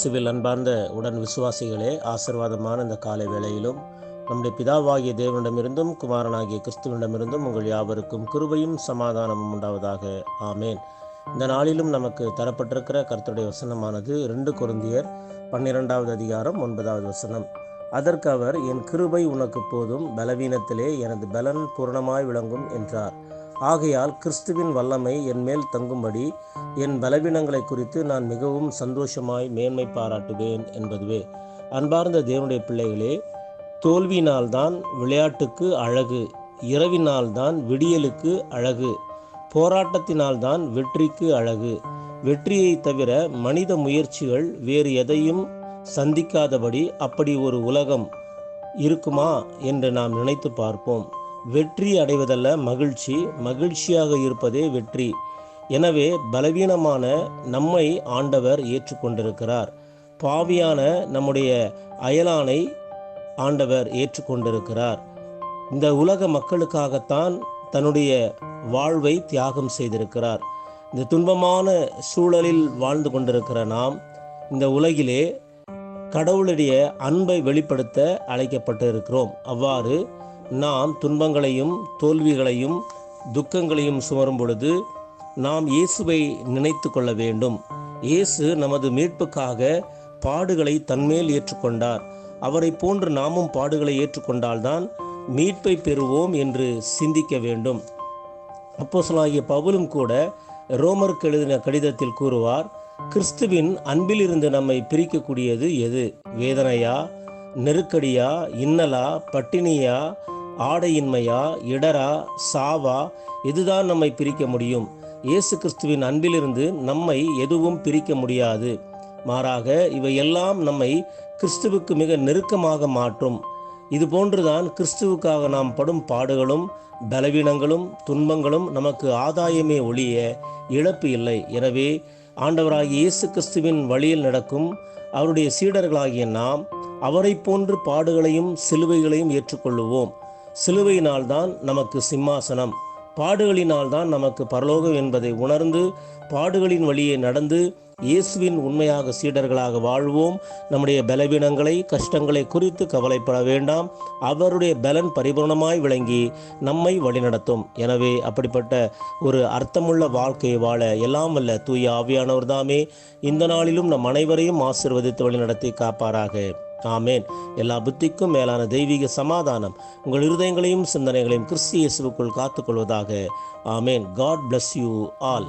இயேசுவில் அன்பார்ந்த உடன் விசுவாசிகளே, ஆசீர்வாதமான இந்த காலை வேளையிலும் நம்முடைய பிதாவாகிய தேவனிடமிருந்தும் குமாரனாகிய கிறிஸ்துவனிடமிருந்தும் உங்கள் யாவருக்கும் கிருபையும் சமாதானமும் உண்டாவதாக. ஆமேன். இந்த நாளிலும் நமக்கு தரப்பட்டிருக்கிற கர்த்தருடைய வசனமானது 2 கொரிந்தியர் 12வது அதிகாரம் 9வது வசனம். அதற்கு அவர், என் கிருபை உனக்கு போதும், பலவீனத்திலே எனது பலன் பூரணமாய் விளங்கும் என்றார். ஆகையால் கிறிஸ்துவின் வல்லமை என் மேல் தங்கும்படி என் பலவீனங்களை குறித்து நான் மிகவும் சந்தோஷமாய் மேன்மை பாராட்டுவேன் என்பதுவே. அன்பார்ந்த தேவனுடைய பிள்ளைகளே, தோல்வியினால்தான் விளையாட்டுக்கு அழகு, இரவினால்தான் விடியலுக்கு அழகு, போராட்டத்தினால்தான் வெற்றிக்கு அழகு. வெற்றியை தவிர மனித முயற்சிகள் வேறு எதையும் சந்திக்காதபடி அப்படி ஒரு உலகம் இருக்குமா என்று நாம் நினைத்து பார்ப்போம். வெற்றி அடைவதல்ல மகிழ்ச்சி, மகிழ்ச்சியாக இருப்பதே வெற்றி. எனவே பலவீனமான நம்மை ஆண்டவர் ஏற்றுக்கொண்டிருக்கிறார். பாவியான நம்முடைய அயலானை ஆண்டவர் ஏற்றுக்கொண்டிருக்கிறார். இந்த உலக மக்களுக்காகத்தான் தன்னுடைய வாழ்வை தியாகம் செய்திருக்கிறார். இந்த துன்பமான சூழலில் வாழ்ந்து கொண்டிருக்கிற நாம் இந்த உலகிலே கடவுளுடைய அன்பை வெளிப்படுத்த அழைக்கப்பட்டு இருக்கிறோம். அவ்வாறு நாம் துன்பங்களையும் தோல்விகளையும் துக்கங்களையும் சுமரும் பொழுது நாம் இயேசுவை நினைத்து கொள்ள வேண்டும். இயேசு நமது மீட்புக்காக பாடுகளை தன்மேல் ஏற்றுக்கொண்டார். அவரை போன்று நாமும் பாடுகளை ஏற்றுக்கொண்டால்தான் மீட்பை பெறுவோம் என்று சிந்திக்க வேண்டும். அப்போஸ்தலனாகிய பவுலும் கூட ரோமருக்கு எழுதின கடிதத்தில் கூறுவார், கிறிஸ்துவின் அன்பிலிருந்து நம்மை பிரிக்கக்கூடியது எது? வேதனையா, நெருக்கடியா, இன்னலா, பட்டினியா, ஆடையின்மையா, இடரா, சாவா? இதுதான் நம்மை பிரிக்க முடியும். இயேசு கிறிஸ்துவின் அன்பிலிருந்து நம்மை எதுவும் பிரிக்க முடியாது. மாறாக இவையெல்லாம் நம்மை கிறிஸ்துவுக்கு மிக நெருக்கமாக மாற்றும். இது போன்றுதான் கிறிஸ்துவுக்காக நாம் படும் பாடுகளும் பலவீனங்களும் துன்பங்களும் நமக்கு ஆதாயமே ஒழிய இழப்பு இல்லை. எனவே ஆண்டவராகிய இயேசு கிறிஸ்துவின் வழியில் நடக்கும் அவருடைய சீடர்களாகிய நாம் அவரை போன்று பாடுகளையும் சிலுவைகளையும் ஏற்றுக்கொள்ளுவோம். சிலுவையினால்தான் நமக்கு சிம்மாசனம், பாடுகளினால்தான் நமக்கு பரலோகம் என்பதை உணர்ந்து பாடுகளின் வழியே நடந்து இயேசுவின் உண்மையாக சீடர்களாக வாழ்வோம். நம்முடைய பலவீனங்களை கஷ்டங்களை குறித்து கவலைப்பட வேண்டாம். அவருடைய பலன் பரிபூர்ணமாய் விளங்கி நம்மை வழிநடத்தும். எனவே அப்படிப்பட்ட ஒரு அர்த்தமுள்ள வாழ்க்கையை வாழ எல்லாம் வல்ல தூய ஆவியானவர் தாமே இந்த நாளிலும் நம் அனைவரையும் ஆசீர்வதித்து வழிநடத்தி காப்பாராக. ஆமேன். எல்லா புத்திக்கும் மேலான தெய்வீக சமாதானம் உங்கள் இருதயங்களையும் சிந்தனைகளையும் கிறிஸ்து இயேசுவுக்குள் காத்துக்கொள்வதாக. ஆமேன். God bless you all.